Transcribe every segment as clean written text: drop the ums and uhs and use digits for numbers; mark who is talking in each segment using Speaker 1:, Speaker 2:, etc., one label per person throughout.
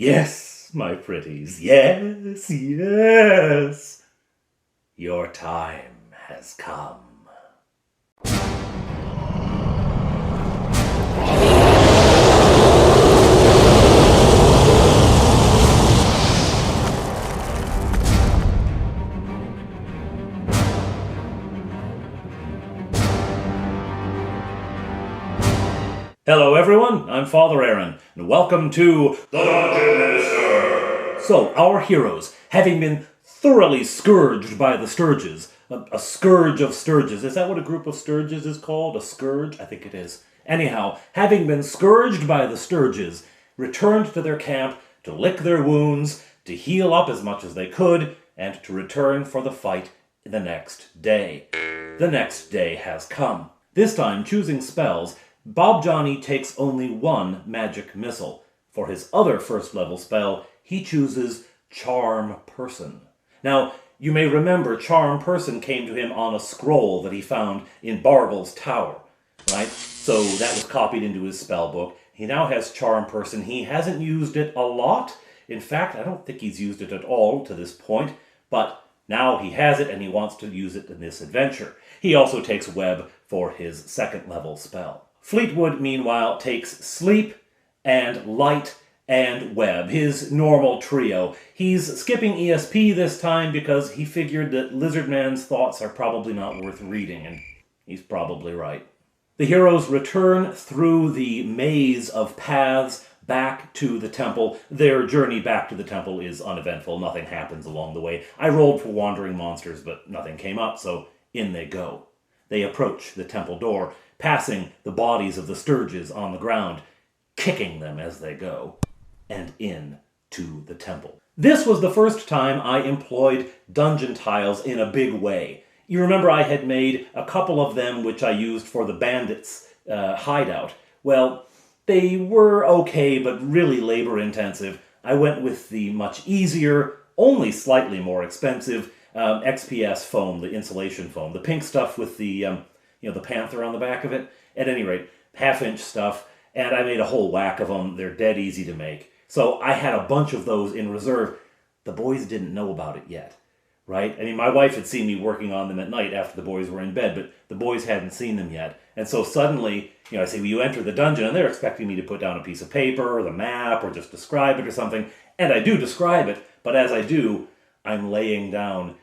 Speaker 1: Yes, my pretties, yes, yes. Your time has come. Hello everyone, I'm Father Aaron, and welcome to The Dungeon Minister! So, our heroes, having been thoroughly scourged by the stirges, a scourge of stirges, is that what a group of stirges is called? A scourge? I think it is. Anyhow, having been scourged by the stirges, returned to their camp to lick their wounds, to heal up as much as they could, and to return for the fight the next day. The next day has come. This time, choosing spells, Bob Johnny takes only one magic missile. For his other first level spell, he chooses Charm Person. Now, you may remember Charm Person came to him on a scroll that he found in Bargle's tower, right? So that was copied into his spell book. He now has Charm Person. He hasn't used it a lot. In fact, I don't think he's used it at all to this point, but now he has it and he wants to use it in this adventure. He also takes Web for his second level spell. Fleetwood, meanwhile, takes Sleep and Light and Web, his normal trio. He's skipping ESP this time because he figured that Lizardman's thoughts are probably not worth reading, and he's probably right. The heroes return through the maze of paths back to the temple. Their journey back to the temple is uneventful. Nothing happens along the way. I rolled for wandering monsters, but nothing came up, so in they go. They approach the temple door, passing the bodies of the stirges on the ground, kicking them as they go, and in to the temple. This was the first time I employed dungeon tiles in a big way. You remember I had made a couple of them which I used for the bandits' hideout. Well, they were okay, but really labor-intensive. I went with the much easier, only slightly more expensive, XPS foam, the insulation foam. The pink stuff with the the panther on the back of it. At any rate, half-inch stuff, and I made a whole whack of them. They're dead easy to make. So I had a bunch of those in reserve. The boys didn't know about it yet, right? I mean, my wife had seen me working on them at night after the boys were in bed, but the boys hadn't seen them yet. And so suddenly, I say, well, you enter the dungeon, and they're expecting me to put down a piece of paper or the map or just describe it or something. And I do describe it, but as I do, I'm laying down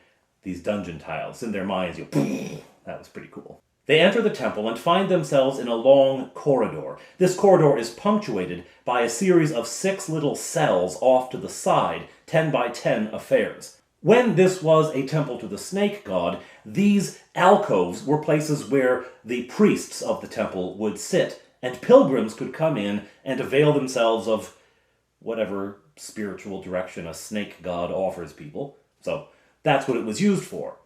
Speaker 1: these dungeon tiles. In their minds, that was pretty cool. They enter the temple and find themselves in a long corridor. This corridor is punctuated by a series of 6 little cells off to the side, 10 by 10 affairs. When this was a temple to the snake god, these alcoves were places where the priests of the temple would sit, and pilgrims could come in and avail themselves of whatever spiritual direction a snake god offers people. So that's what it was used for.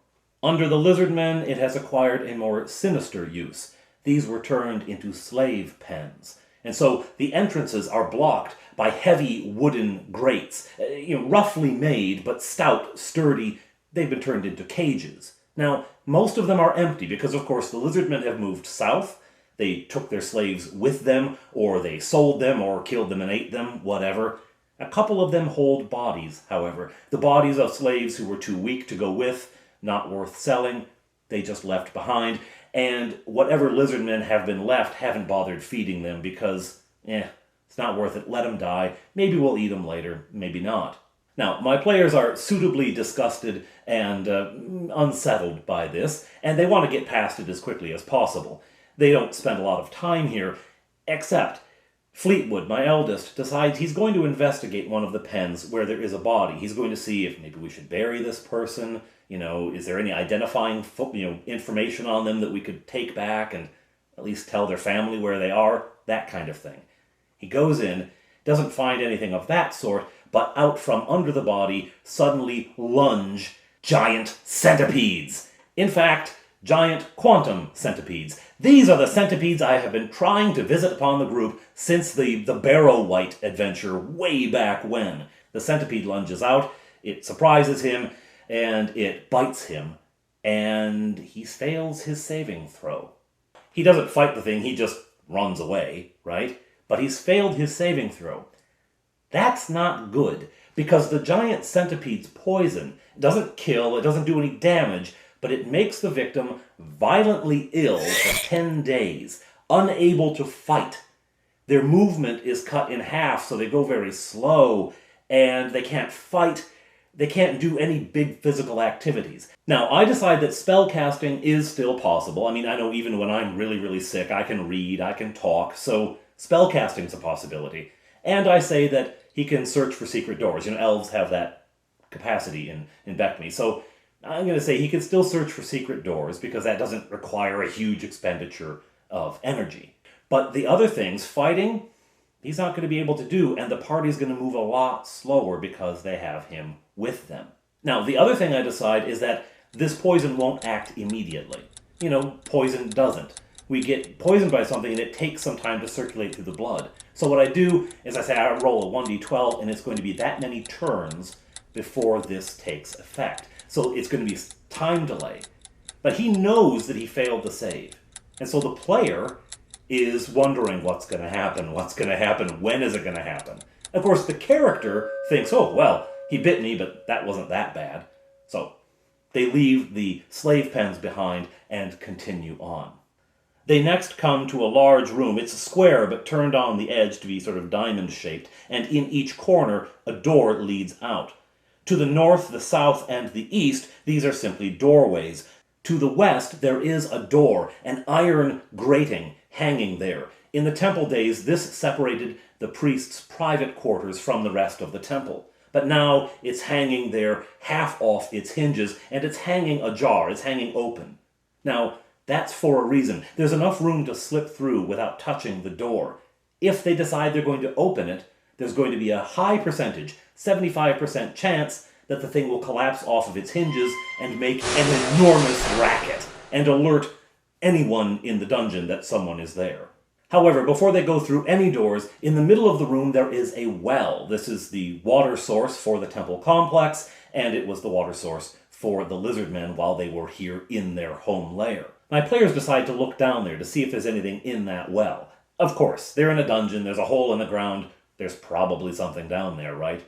Speaker 1: Under the Lizardmen, it has acquired a more sinister use. These were turned into slave pens. And so the entrances are blocked by heavy wooden grates, roughly made, but stout, sturdy. They've been turned into cages. Now, most of them are empty because, of course, the Lizardmen have moved south. They took their slaves with them, or they sold them, or killed them and ate them, whatever. A couple of them hold bodies, however. The bodies of slaves who were too weak to go with, not worth selling, they just left behind, and whatever Lizardmen have been left haven't bothered feeding them because, it's not worth it, let them die, maybe we'll eat them later, maybe not. Now, my players are suitably disgusted and unsettled by this, and they want to get past it as quickly as possible. They don't spend a lot of time here, except Fleetwood, my eldest, decides he's going to investigate one of the pens where there is a body. He's going to see if maybe we should bury this person. Is there any identifying information on them that we could take back and at least tell their family where they are? That kind of thing. He goes in, doesn't find anything of that sort, but out from under the body suddenly lunge giant centipedes. In fact, giant quantum centipedes. These are the centipedes I have been trying to visit upon the group since the Barrow White adventure way back when. The centipede lunges out, it surprises him, and it bites him, and he fails his saving throw. He doesn't fight the thing, he just runs away, right? But he's failed his saving throw. That's not good, because the giant centipede's poison doesn't kill, it doesn't do any damage, but it makes the victim violently ill for 10 days, unable to fight. Their movement is cut in half, so they go very slow, and they can't fight. They can't do any big physical activities. Now, I decide that spellcasting is still possible. I mean, I know even when I'm really, really sick, I can read, I can talk, so spellcasting's a possibility. And I say that he can search for secret doors. You know, elves have that capacity in BECMI. So I'm going to say he can still search for secret doors because that doesn't require a huge expenditure of energy. But the other things, fighting, he's not going to be able to do, and the party's going to move a lot slower because they have him with them. Now, the other thing I decide is that this poison won't act immediately. You know, poison doesn't. We get poisoned by something and it takes some time to circulate through the blood. So what I do is I say I roll a 1d12 and it's going to be that many turns before this takes effect. So it's going to be time delay. But he knows that he failed the save. And so the player is wondering what's going to happen, when is it going to happen. Of course, the character thinks, oh, well, he bit me, but that wasn't that bad. So they leave the slave pens behind and continue on. They next come to a large room. It's a square, but turned on the edge to be sort of diamond-shaped, and in each corner, a door leads out. To the north, the south, and the east, these are simply doorways. To the west, there is a door, an iron grating hanging there. In the temple days, this separated the priest's private quarters from the rest of the temple. But now it's hanging there, half off its hinges, and it's hanging ajar, it's hanging open. Now, that's for a reason. There's enough room to slip through without touching the door. If they decide they're going to open it, there's going to be a high percentage, 75% chance, that the thing will collapse off of its hinges and make an enormous racket and alert anyone in the dungeon that someone is there. However, before they go through any doors, in the middle of the room there is a well. This is the water source for the temple complex, and it was the water source for the Lizardmen while they were here in their home lair. My players decide to look down there to see if there's anything in that well. Of course, they're in a dungeon, there's a hole in the ground, there's probably something down there, right?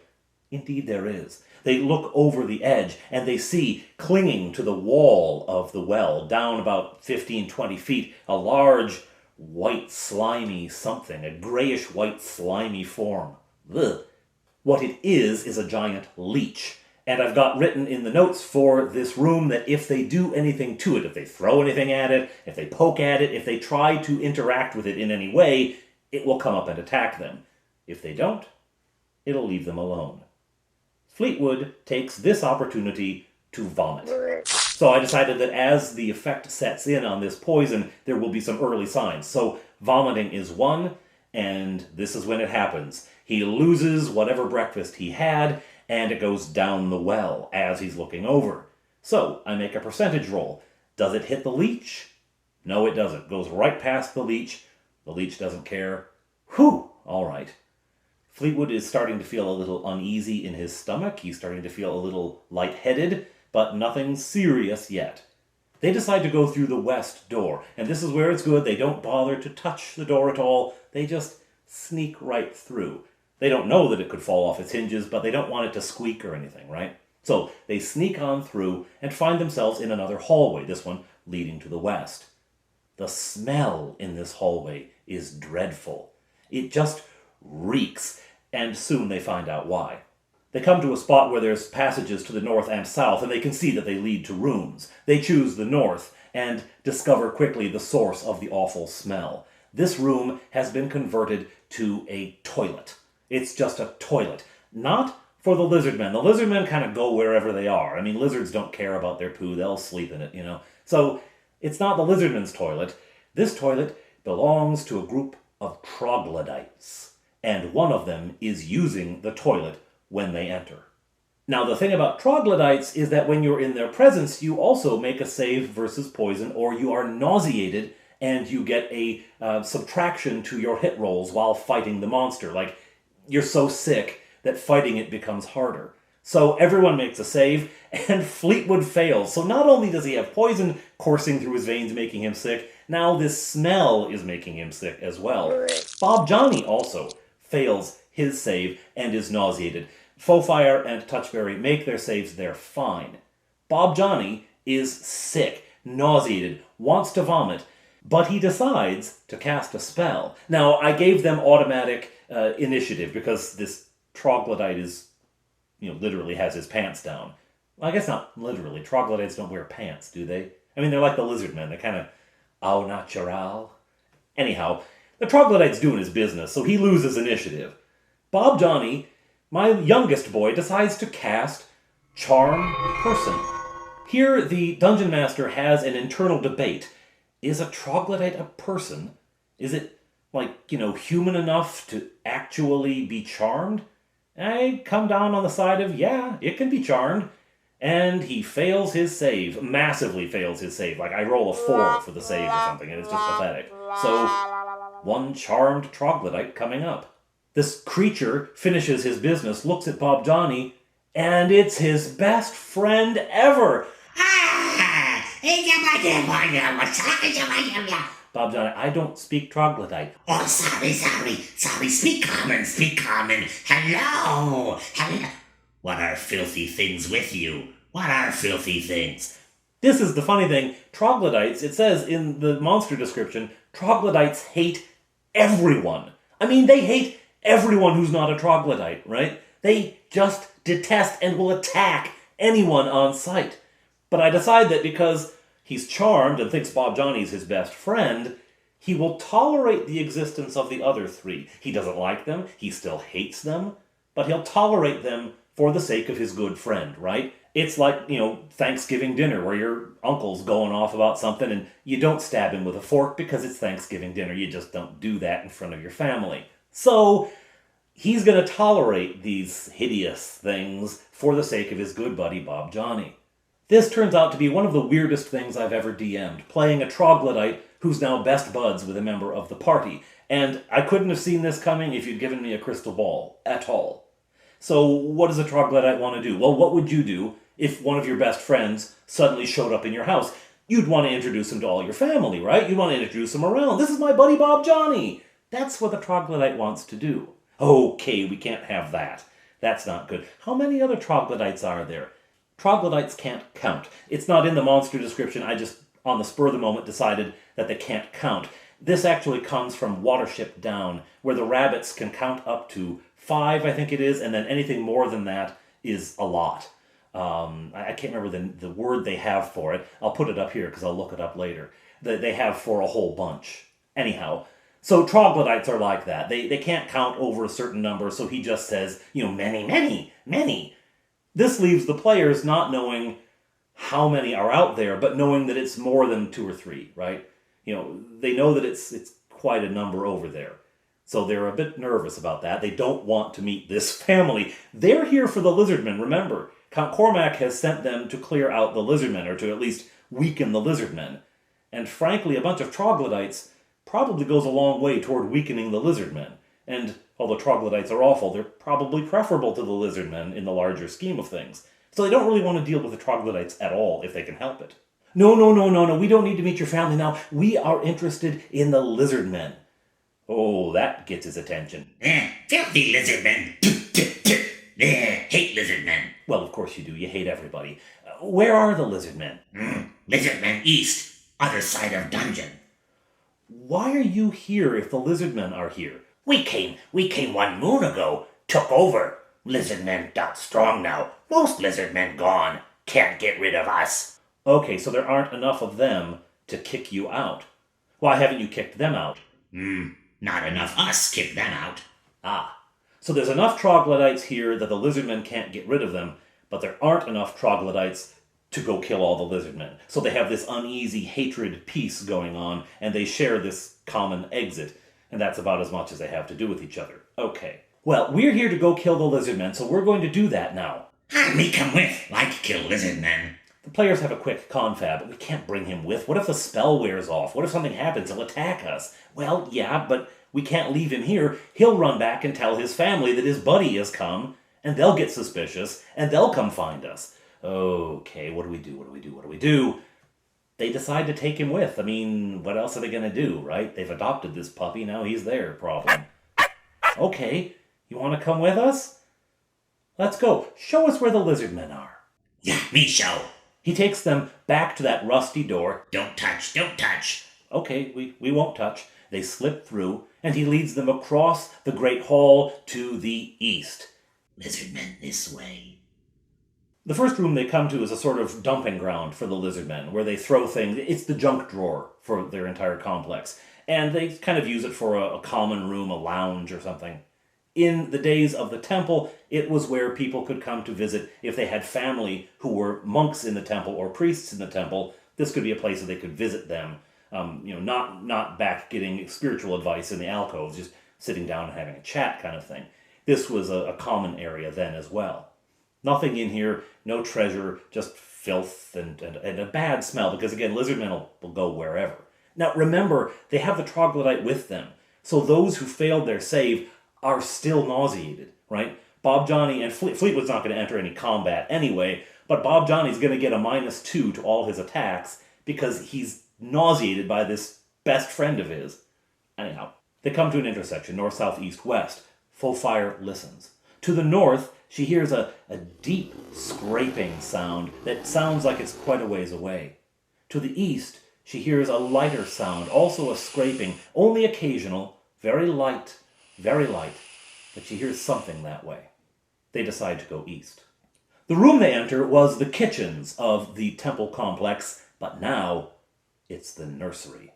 Speaker 1: Indeed there is. They look over the edge, and they see, clinging to the wall of the well, down about 15-20 feet, a large, white, slimy something, a grayish-white, slimy form. Ugh. What it is a giant leech. And I've got written in the notes for this room that if they do anything to it, if they throw anything at it, if they poke at it, if they try to interact with it in any way, it will come up and attack them. If they don't, it'll leave them alone. Fleetwood takes this opportunity to vomit. So I decided that as the effect sets in on this poison, there will be some early signs. So vomiting is one, and this is when it happens. He loses whatever breakfast he had, and it goes down the well as he's looking over. So I make a percentage roll. Does it hit the leech? No, it doesn't. It goes right past the leech. The leech doesn't care. Whew, all right. Fleetwood is starting to feel a little uneasy in his stomach. He's starting to feel a little lightheaded, but nothing serious yet. They decide to go through the west door, and this is where it's good. They don't bother to touch the door at all. They just sneak right through. They don't know that it could fall off its hinges, but they don't want it to squeak or anything, right? So they sneak on through and find themselves in another hallway, this one leading to the west. The smell in this hallway is dreadful. It just reeks, and soon they find out why. They come to a spot where there's passages to the north and south, and they can see that they lead to rooms. They choose the north, and discover quickly the source of the awful smell. This room has been converted to a toilet. It's just a toilet. Not for the Lizardmen. The Lizardmen kind of go wherever they are. I mean, lizards don't care about their poo. They'll sleep in it, you know. So it's not the Lizardmen's toilet. This toilet belongs to a group of troglodytes, and one of them is using the toilet when they enter. Now, the thing about troglodytes is that when you're in their presence, you also make a save versus poison, or you are nauseated, and you get a subtraction to your hit rolls while fighting the monster. Like, you're so sick that fighting it becomes harder. So everyone makes a save, and Fleetwood fails. So not only does he have poison coursing through his veins making him sick, now this smell is making him sick as well. Bob Johnny also fails his save and is nauseated. Fofire and Touchberry make their saves, they're fine. Bob Johnny is sick, nauseated, wants to vomit, but he decides to cast a spell. Now, I gave them automatic initiative because this troglodyte is, literally has his pants down. Well, I guess not literally. Troglodytes don't wear pants, do they? I mean, they're like the Lizardmen. They're kind of au natural. Anyhow, the troglodyte's doing his business, so he loses initiative. Bob Johnny, my youngest boy, decides to cast Charm Person. Here, the Dungeon Master has an internal debate. Is a troglodyte a person? Is it, human enough to actually be charmed? I come down on the side of, yeah, it can be charmed. And he fails his save, massively fails his save. I roll a 4 for the save or something, and it's just pathetic. So, one charmed troglodyte coming up. This creature finishes his business, looks at Bob Johnny, and it's his best friend ever. Bob Johnny, I don't speak troglodyte.
Speaker 2: Oh, sorry. Speak common. Hello. What are filthy things with you? What are filthy things?
Speaker 1: This is the funny thing. Troglodytes, it says in the monster description, troglodytes hate everyone. I mean, they hate everyone who's not a troglodyte, right? They just detest and will attack anyone on sight. But I decide that because he's charmed and thinks Bob Johnny's his best friend, he will tolerate the existence of the other three. He doesn't like them, he still hates them, but he'll tolerate them for the sake of his good friend, right? It's like, Thanksgiving dinner where your uncle's going off about something and you don't stab him with a fork because it's Thanksgiving dinner. You just don't do that in front of your family. So, he's going to tolerate these hideous things for the sake of his good buddy Bob Johnny. This turns out to be one of the weirdest things I've ever DM'd, playing a troglodyte who's now best buds with a member of the party. And I couldn't have seen this coming if you'd given me a crystal ball, at all. So what does a troglodyte want to do? Well, what would you do if one of your best friends suddenly showed up in your house? You'd want to introduce him to all your family, right? You'd want to introduce him around. This is my buddy Bob Johnny. That's what the troglodyte wants to do. Okay, we can't have that. That's not good. How many other troglodytes are there? Troglodytes can't count. It's not in the monster description. I just, on the spur of the moment, decided that they can't count. This actually comes from Watership Down, where the rabbits can count up to 5, I think it is, and then anything more than that is a lot. I can't remember the word they have for it. I'll put it up here because I'll look it up later. They have for a whole bunch. Anyhow, so troglodytes are like that. They can't count over a certain number, so he just says, many. This leaves the players not knowing how many are out there, but knowing that it's more than 2 or 3, right? They know that it's quite a number over there. So they're a bit nervous about that. They don't want to meet this family. They're here for the Lizardmen, remember. Count Cormac has sent them to clear out the Lizardmen, or to at least weaken the Lizardmen. And frankly, a bunch of troglodytes probably goes a long way toward weakening the Lizardmen. And although troglodytes are awful, they're probably preferable to the Lizardmen in the larger scheme of things. So they don't really want to deal with the troglodytes at all if they can help it. No, we don't need to meet your family now. We are interested in the Lizardmen. Oh, that gets his attention.
Speaker 2: Filthy Lizardmen. Hate Lizardmen.
Speaker 1: Well, of course you do. You hate everybody. Where are the Lizardmen?
Speaker 2: Lizardmen east, other side of dungeon.
Speaker 1: Why are you here if the Lizardmen are here?
Speaker 2: We came 1 moon ago. Took over. Lizardmen got strong now. Most Lizardmen gone. Can't get rid of us.
Speaker 1: Okay, so there aren't enough of them to kick you out. Why haven't you kicked them out?
Speaker 2: Not enough us kick them out.
Speaker 1: So there's enough troglodytes here that the Lizardmen can't get rid of them, but there aren't enough troglodytes to go kill all the Lizardmen. So they have this uneasy hatred peace going on, and they share this common exit, and that's about as much as they have to do with each other. Okay. Well, we're here to go kill the Lizardmen, so we're going to do that now.
Speaker 2: Me come with. Like to kill Lizardmen.
Speaker 1: The players have a quick confab, but we can't bring him with. What if the spell wears off? What if something happens? He'll attack us. Well, yeah, but we can't leave him here. He'll run back and tell his family that his buddy has come, and they'll get suspicious, and they'll come find us. Okay, what do we do? They decide to take him with. I mean, what else are they going to do, right? They've adopted this puppy, now he's their problem. Okay, You want to come with us? Let's go. Show us where the lizardmen are.
Speaker 2: Yeah, me show.
Speaker 1: He takes them back to that rusty door.
Speaker 2: Don't touch, don't touch.
Speaker 1: Okay, we won't touch. They slip through, and he leads them across the great hall to the east.
Speaker 2: Lizardmen this way.
Speaker 1: The first room they come to is a sort of dumping ground for the lizardmen, where they throw things. It's the junk drawer for their entire complex. And they kind of use it for a common room, a lounge or something. In the days of the temple, it was where people could come to visit if they had family who were monks in the temple or priests in the temple. This could be a place that they could visit them. Not back getting spiritual advice in the alcoves, just sitting down and having a chat kind of thing. This was a common area then as well. Nothing in here, no treasure, just filth and a bad smell, because again, lizardmen will go wherever. Now remember, they have the troglodyte with them, so those who failed their save are still nauseated, right? Bob Johnny and Fleetwood's not going to enter any combat anyway, but Bob Johnny's going to get a -2 to all his attacks because he's nauseated by this best friend of his. Anyhow, they come to an intersection, north, south, east, west. Full Fire listens. To the north, she hears a deep scraping sound that sounds like it's quite a ways away. To the east, she hears a lighter sound, also a scraping, only occasional, very light, but she hears something that way. They decide to go east. The room they enter was the kitchens of the temple complex, but now it's the nursery.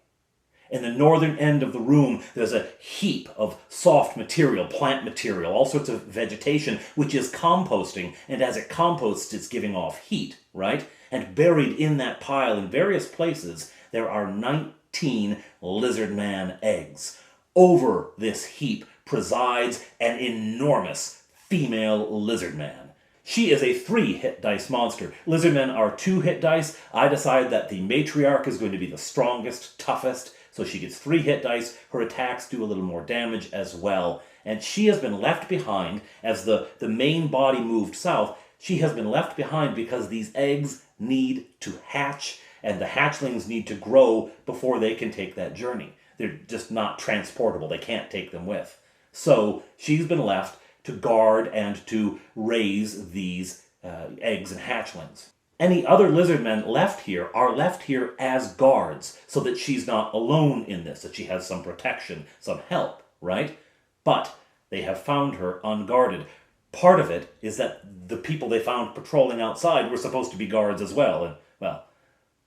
Speaker 1: In the northern end of the room, there's a heap of soft material, plant material, all sorts of vegetation, which is composting, and as it composts, it's giving off heat, right? And buried in that pile in various places, there are 19 lizardman eggs. Over this heap presides an enormous female lizardman. She is a 3-hit dice monster. Lizardmen are 2-hit dice. I decide that the matriarch is going to be the strongest, toughest, so she gets 3 hit dice. Her attacks do a little more damage as well. And she has been left behind as the main body moved south. She has been left behind because these eggs need to hatch, and the hatchlings need to grow before they can take that journey. They're just not transportable. They can't take them with. So she's been left to guard and to raise these eggs and hatchlings. Any other lizardmen left here are left here as guards, so that she's not alone in this, that she has some protection, some help, right? But they have found her unguarded. Part of it is that the people they found patrolling outside were supposed to be guards as well, and, well,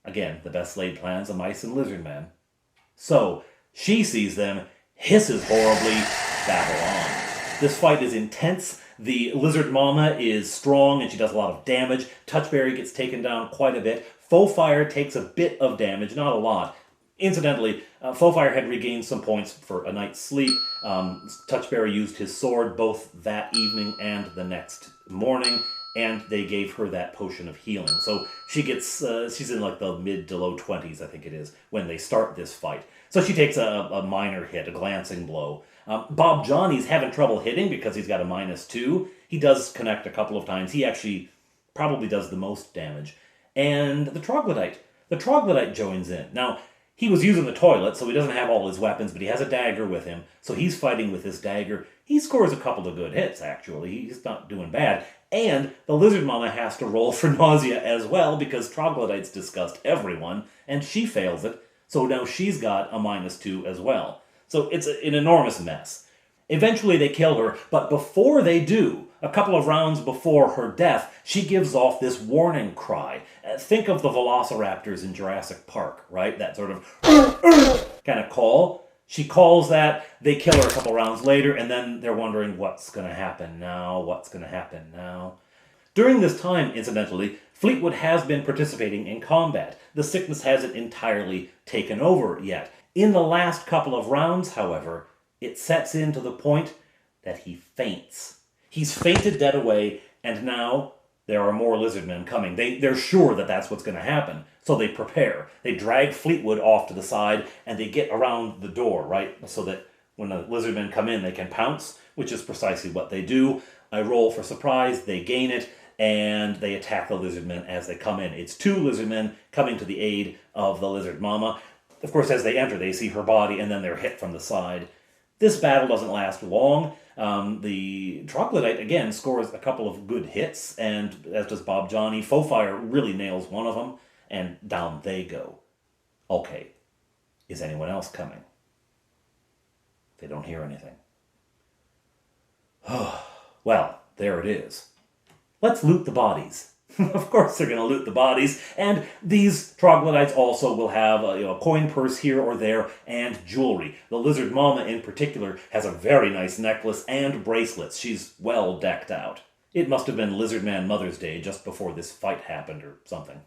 Speaker 1: again, the best laid plans of mice and lizardmen. So, she sees them, hisses horribly, battle on. This fight is intense. The lizard mama is strong and she does a lot of damage. Touchberry gets taken down quite a bit. Faux Fire takes a bit of damage, not a lot. Incidentally, Faux Fire had regained some points for a night's sleep. Touchberry used his sword both that evening and the next morning, and they gave her that potion of healing. So she gets, she's in like the mid to low 20s, I think it is, when they start this fight. So she takes a minor hit, a glancing blow. Bob Johnny's having trouble hitting because he's got a -2. He does connect a couple of times. He actually probably does the most damage. And the troglodyte joins in. Now, he was using the toilet, so he doesn't have all his weapons, but he has a dagger with him. So he's fighting with his dagger. He scores a couple of good hits, actually. He's not doing bad. And the lizard mama has to roll for nausea as well, because troglodytes disgust everyone, and she fails it. So now she's got a -2 as well. So it's an enormous mess. Eventually they kill her, but before they do, a couple of rounds before her death, she gives off this warning cry. Think of the velociraptors in Jurassic Park, right? That sort of kind of call. She calls that, they kill her a couple rounds later, and then they're wondering what's going to happen now. During this time, incidentally, Fleetwood has been participating in combat. The sickness hasn't entirely taken over yet. In the last couple of rounds, however, it sets in to the point that he faints. He's fainted dead away, and now there are more lizardmen coming. They're sure that that's what's going to happen, so they prepare. They drag Fleetwood off to the side, and they get around the door, right? So that when the lizardmen come in, they can pounce, which is precisely what they do. I roll for surprise, they gain it, and they attack the lizardmen as they come in. It's 2 lizardmen coming to the aid of the lizard mama. Of course, as they enter, they see her body, and then they're hit from the side. This battle doesn't last long. The troglodyte, again, scores a couple of good hits, and as does Bob Johnny. Fofire really nails one of them, and down they go. Okay, is anyone else coming? They don't hear anything. Well, there it is. Let's loot the bodies. Of course they're going to loot the bodies, and these troglodytes also will have a coin purse here or there and jewelry. The lizard mama in particular has a very nice necklace and bracelets. She's well decked out. It must have been Lizardman Mother's Day just before this fight happened or something.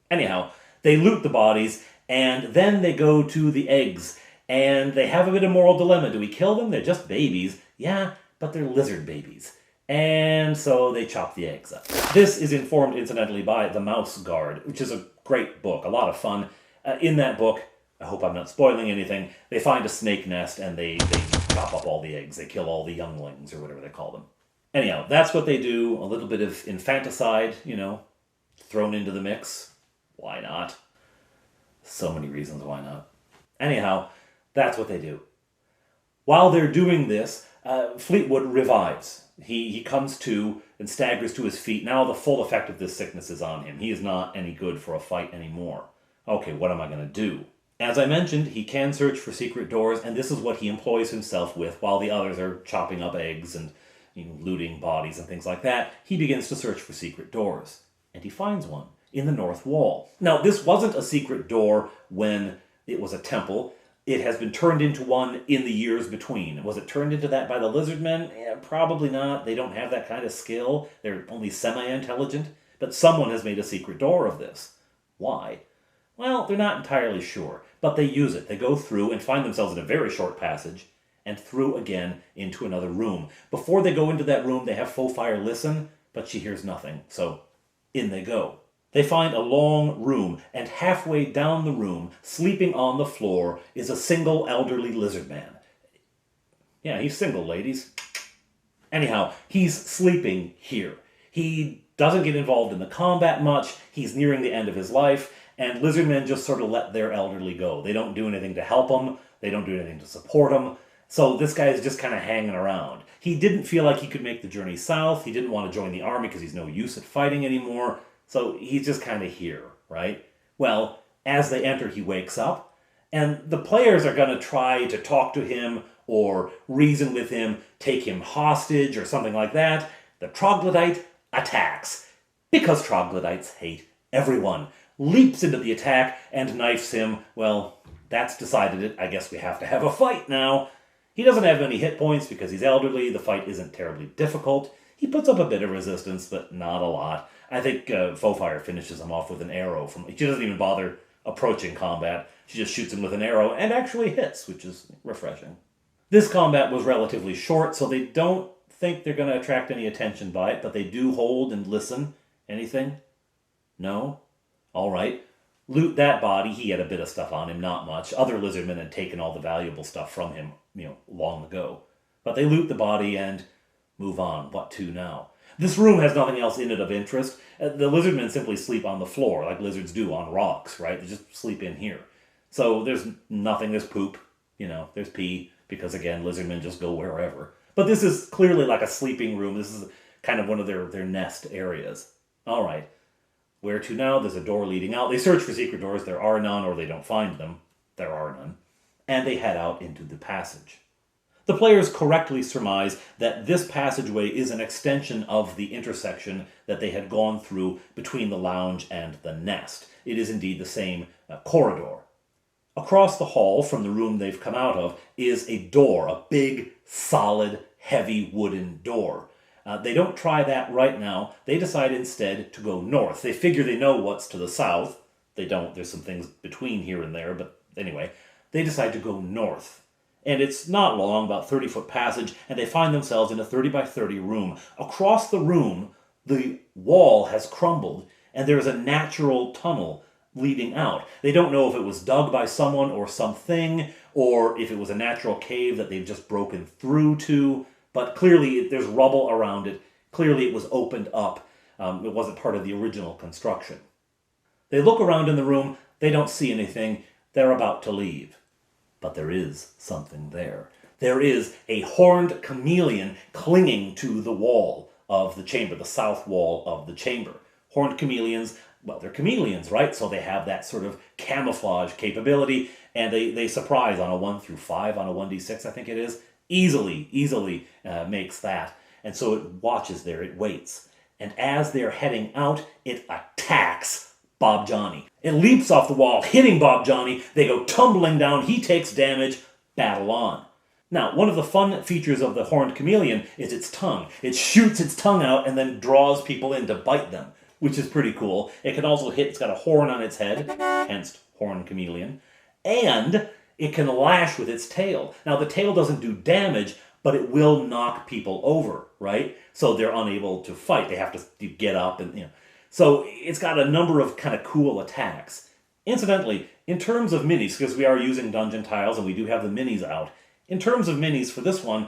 Speaker 1: Anyhow, they loot the bodies, and then they go to the eggs, and they have a bit of moral dilemma. Do we kill them? They're just babies. Yeah, but they're lizard babies. And so they chop the eggs up. This is informed, incidentally, by The Mouse Guard, which is a great book, a lot of fun. In that book, I hope I'm not spoiling anything, they find a snake nest and they chop up all the eggs. They kill all the younglings, or whatever they call them. Anyhow, that's what they do. A little bit of infanticide, thrown into the mix. Why not? So many reasons why not. Anyhow, that's what they do. While they're doing this, Fleetwood revives. He comes to and staggers to his feet. Now the full effect of this sickness is on him. He is not any good for a fight anymore. Okay, what am I going to do? As I mentioned, he can search for secret doors, and this is what he employs himself with while the others are chopping up eggs and looting bodies and things like that. He begins to search for secret doors, and he finds one in the north wall. Now, this wasn't a secret door when it was a temple. It has been turned into one in the years between. Was it turned into that by the Lizardmen? Yeah, probably not. They don't have that kind of skill. They're only semi-intelligent. But someone has made a secret door of this. Why? Well, they're not entirely sure, but they use it. They go through and find themselves in a very short passage, and through again into another room. Before they go into that room, they have Fofire listen, but she hears nothing. So in they go. They find a long room, and halfway down the room, sleeping on the floor, is a single elderly lizard man. Yeah, he's single, ladies. Anyhow, he's sleeping here. He doesn't get involved in the combat much. He's nearing the end of his life, and lizardmen just sort of let their elderly go. They don't do anything to help him. They don't do anything to support him. So this guy is just kind of hanging around. He didn't feel like he could make the journey south. He didn't want to join the army because he's no use at fighting anymore. So he's just kind of here, right? Well, as they enter, he wakes up, and the players are going to try to talk to him or reason with him, take him hostage or something like that. The troglodyte attacks, because troglodytes hate everyone, leaps into the attack and knifes him. Well, that's decided it. I guess we have to have a fight now. He doesn't have any hit points because he's elderly. The fight isn't terribly difficult. He puts up a bit of resistance, but not a lot. I think Fofire finishes him off with an arrow. She doesn't even bother approaching combat. She just shoots him with an arrow and actually hits, which is refreshing. This combat was relatively short, so they don't think they're going to attract any attention by it, but they do hold and listen. Anything? No? All right. Loot that body. He had a bit of stuff on him, not much. Other lizardmen had taken all the valuable stuff from him, long ago. But they loot the body and move on. What to now? This room has nothing else in it of interest. The lizardmen simply sleep on the floor, like lizards do on rocks, right? They just sleep in here. So there's nothing, there's poop, there's pee, because again, lizardmen just go wherever. But this is clearly like a sleeping room. This is kind of one of their nest areas. All right. Where to now? There's a door leading out. They search for secret doors. There are none, or they don't find them. There are none. And they head out into the passage. The players correctly surmise that this passageway is an extension of the intersection that they had gone through between the lounge and the nest. It is indeed the same corridor. Across the hall from the room they've come out of is a door, a big, solid, heavy wooden door. They don't try that right now. They decide instead to go north. They figure they know what's to the south. They don't. There's some things between here and there, but anyway, they decide to go north. And it's not long, about 30-foot passage, and they find themselves in a 30 by 30 room. Across the room, the wall has crumbled, and there's a natural tunnel leading out. They don't know if it was dug by someone or something, or if it was a natural cave that they've just broken through to, but clearly there's rubble around it. Clearly it was opened up. It wasn't part of the original construction. They look around in the room. They don't see anything. They're about to leave. But there is something there. there is a horned chameleon clinging to the wall of the chamber, the south wall of the chamber. Horned chameleons, well, they're chameleons, right? So they have that sort of camouflage capability, and they surprise on a 1 through 5, on a 1d6, I think it is. Easily makes that. And so it watches there, it waits. And as they're heading out, it attacks Bob Johnny. It leaps off the wall, hitting Bob Johnny. They go tumbling down. He takes damage. Battle on. Now, one of the fun features of the horned chameleon is its tongue. It shoots its tongue out and then draws people in to bite them, which is pretty cool. It can also hit, it's got a horn on its head, hence horned chameleon, and it can lash with its tail. Now, the tail doesn't do damage, but it will knock people over, right? So they're unable to fight. They have to get up and, So it's got a number of kind of cool attacks. Incidentally, in terms of minis, because we are using dungeon tiles and we do have the minis out, in terms of minis for this one,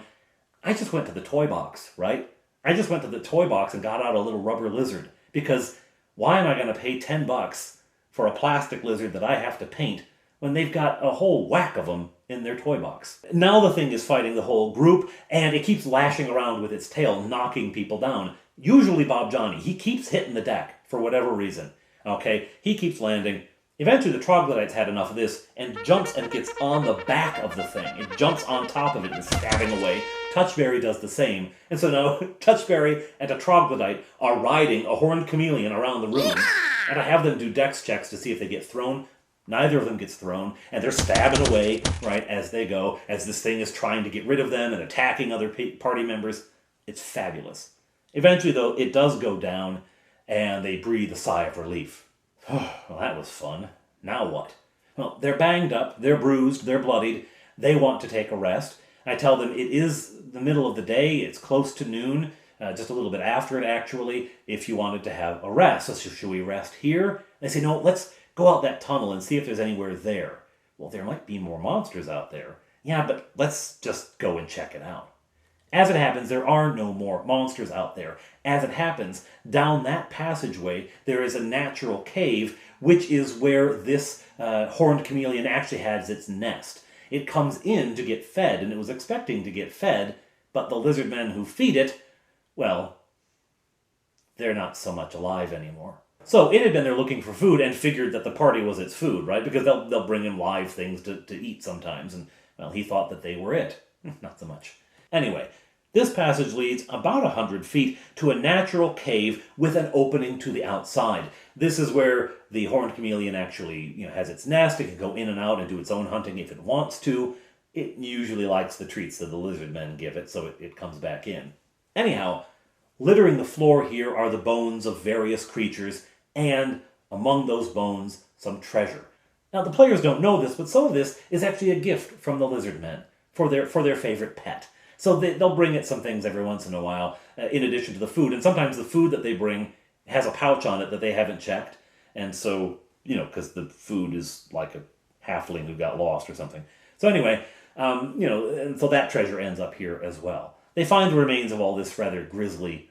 Speaker 1: I just went to the toy box, right? I just went to the toy box and got out a little rubber lizard, because why am I going to pay $10 for a plastic lizard that I have to paint when they've got a whole whack of them in their toy box? Now the thing is fighting the whole group, and it keeps lashing around with its tail, knocking people down. Usually Bob Johnny, he keeps hitting the deck for whatever reason. Okay, he keeps landing. Eventually the troglodyte's had enough of this and jumps and gets on the back of the thing. It jumps on top of it and is stabbing away. Touchberry does the same. And so now Touchberry and a troglodyte are riding a horned chameleon around the room. And I have them do dex checks to see if they get thrown. Neither of them gets thrown, and they're stabbing away, right, as they go, as this thing is trying to get rid of them and attacking other party members. It's fabulous. Eventually, though, it does go down, and they breathe a sigh of relief. Well, that was fun. Now what? Well, they're banged up, they're bruised, they're bloodied. They want to take a rest. I tell them it is the middle of the day, it's close to noon, just a little bit after it, actually, if you wanted to have a rest. So should we rest here? They say, no, let's go out that tunnel and see if there's anywhere there. Well, there might be more monsters out there. Yeah, but let's just go and check it out. As it happens, there are no more monsters out there. As it happens, down that passageway, there is a natural cave, which is where this horned chameleon actually has its nest. It comes in to get fed, and it was expecting to get fed, but the lizardmen who feed it, well, they're not so much alive anymore. So it had been there looking for food and figured that the party was its food, right? Because they'll bring him live things to eat sometimes, and, well, he thought that they were it. Not so much. Anyway, this passage leads about 100 feet to a natural cave with an opening to the outside. This is where the horned chameleon actually has its nest. It can go in and out and do its own hunting if it wants to. It usually likes the treats that the lizardmen give it, so it comes back in. Anyhow, littering the floor here are the bones of various creatures, and among those bones, some treasure. Now, the players don't know this, but some of this is actually a gift from the lizardmen for their favorite pet. So they'll bring it some things every once in a while, in addition to the food. And sometimes the food that they bring has a pouch on it that they haven't checked. And so, because the food is like a halfling who got lost or something. So anyway, and so that treasure ends up here as well. They find the remains of all this rather grisly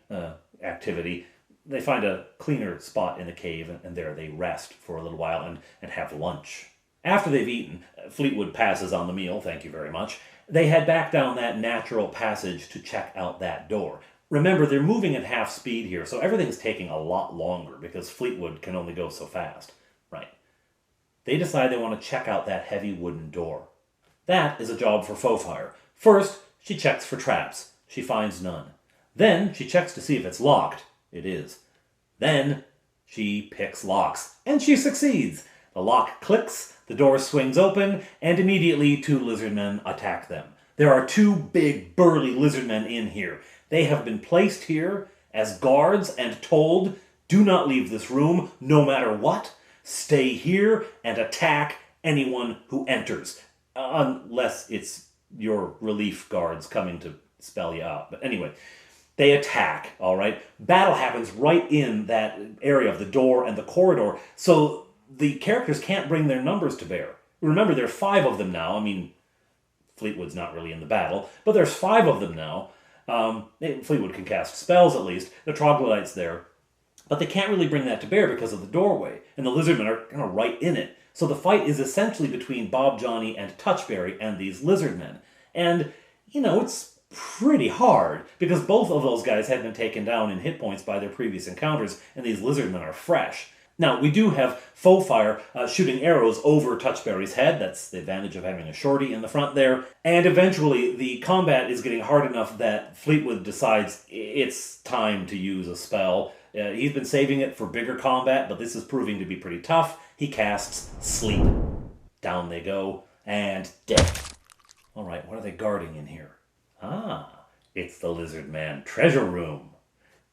Speaker 1: activity. They find a cleaner spot in the cave, and there they rest for a little while and have lunch. After they've eaten, Fleetwood passes on the meal, thank you very much. They head back down that natural passage to check out that door. Remember, they're moving at half speed here, so everything's taking a lot longer because Fleetwood can only go so fast. Right. They decide they want to check out that heavy wooden door. That is a job for Fofire. First, she checks for traps. She finds none. Then, she checks to see if it's locked. It is. Then, she picks locks, and she succeeds. The lock clicks, the door swings open, and immediately 2 lizardmen attack them. There are 2 big, burly lizardmen in here. They have been placed here as guards and told, do not leave this room, no matter what. Stay here and attack anyone who enters. Unless it's your relief guards coming to spell you out. But anyway, they attack, all right? Battle happens right in that area of the door and the corridor, so the characters can't bring their numbers to bear. Remember, there are 5 of them now. I mean, Fleetwood's not really in the battle, but there's 5 of them now. Fleetwood can cast spells, at least. The troglodyte's there. But they can't really bring that to bear because of the doorway, and the lizardmen are kind of right in it. So the fight is essentially between Bob Johnny and Touchberry and these lizardmen. And it's pretty hard, because both of those guys had been taken down in hit points by their previous encounters, and these lizardmen are fresh. Now, we do have faux fire shooting arrows over Touchberry's head. That's the advantage of having a shorty in the front there. And eventually, the combat is getting hard enough that Fleetwood decides it's time to use a spell. He's been saving it for bigger combat, but this is proving to be pretty tough. He casts Sleep. Down they go, and death. All right, what are they guarding in here? Ah, it's the Lizardman treasure room.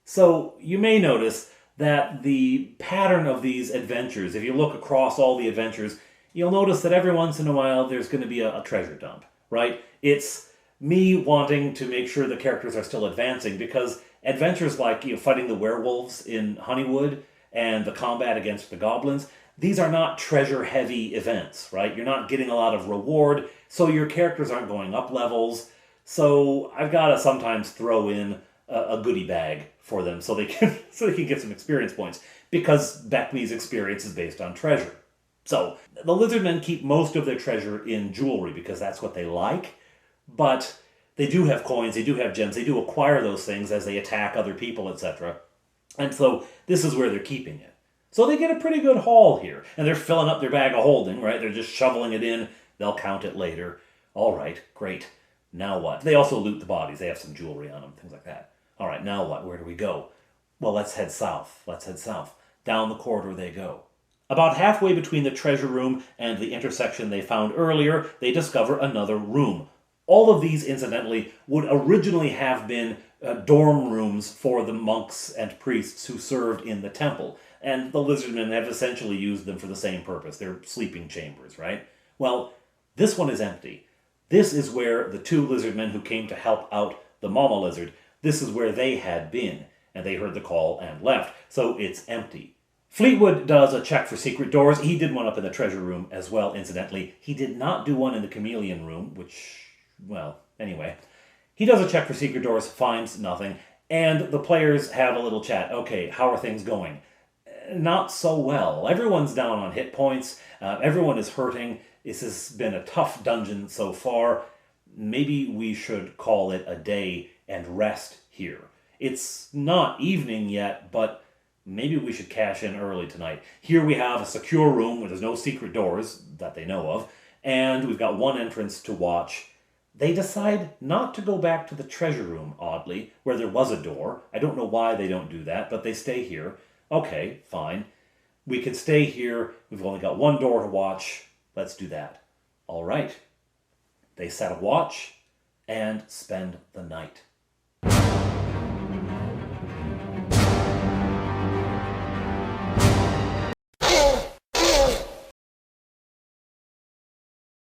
Speaker 1: So, you may notice that the pattern of these adventures, if you look across all the adventures, you'll notice that every once in a while there's going to be a treasure dump, right? It's me wanting to make sure the characters are still advancing, because adventures like fighting the werewolves in Honeywood and the combat against the goblins, these are not treasure-heavy events, right? You're not getting a lot of reward, so your characters aren't going up levels. So I've got to sometimes throw in a goodie bag for them so they can get some experience points, because BECMI's experience is based on treasure. So the Lizardmen keep most of their treasure in jewelry because that's what they like, but they do have coins, they do have gems, they do acquire those things as they attack other people, etc. And so this is where they're keeping it. So they get a pretty good haul here, and they're filling up their bag of holding, right? They're just shoveling it in, they'll count it later. All right, great. Now what? They also loot the bodies, they have some jewelry on them, things like that. All right, now what? Where do we go? Well, let's head south. Down the corridor they go. About halfway between the treasure room and the intersection they found earlier, they discover another room. All of these, incidentally, would originally have been dorm rooms for the monks and priests who served in the temple, and the Lizardmen have essentially used them for the same purpose. They're sleeping chambers, right? Well, this one is empty. This is where the two Lizardmen who came to help out the Mama Lizard, this is where they had been, and they heard the call and left, so it's empty. Fleetwood does a check for secret doors. He did one up in the treasure room as well, incidentally. He did not do one in the chameleon room, which, well, anyway. He does a check for secret doors, finds nothing, and the players have a little chat. Okay, how are things going? Not so well. Everyone's down on hit points. Everyone is hurting. This has been a tough dungeon so far. Maybe we should call it a day and rest here. It's not evening yet, but maybe we should cash in early tonight. Here we have a secure room where there's no secret doors that they know of, and we've got one entrance to watch. They decide not to go back to the treasure room, oddly, where there was a door. I don't know why they don't do that, but they stay here. Okay, fine. We could stay here. We've only got one door to watch. Let's do that. All right. They set a watch and spend the night.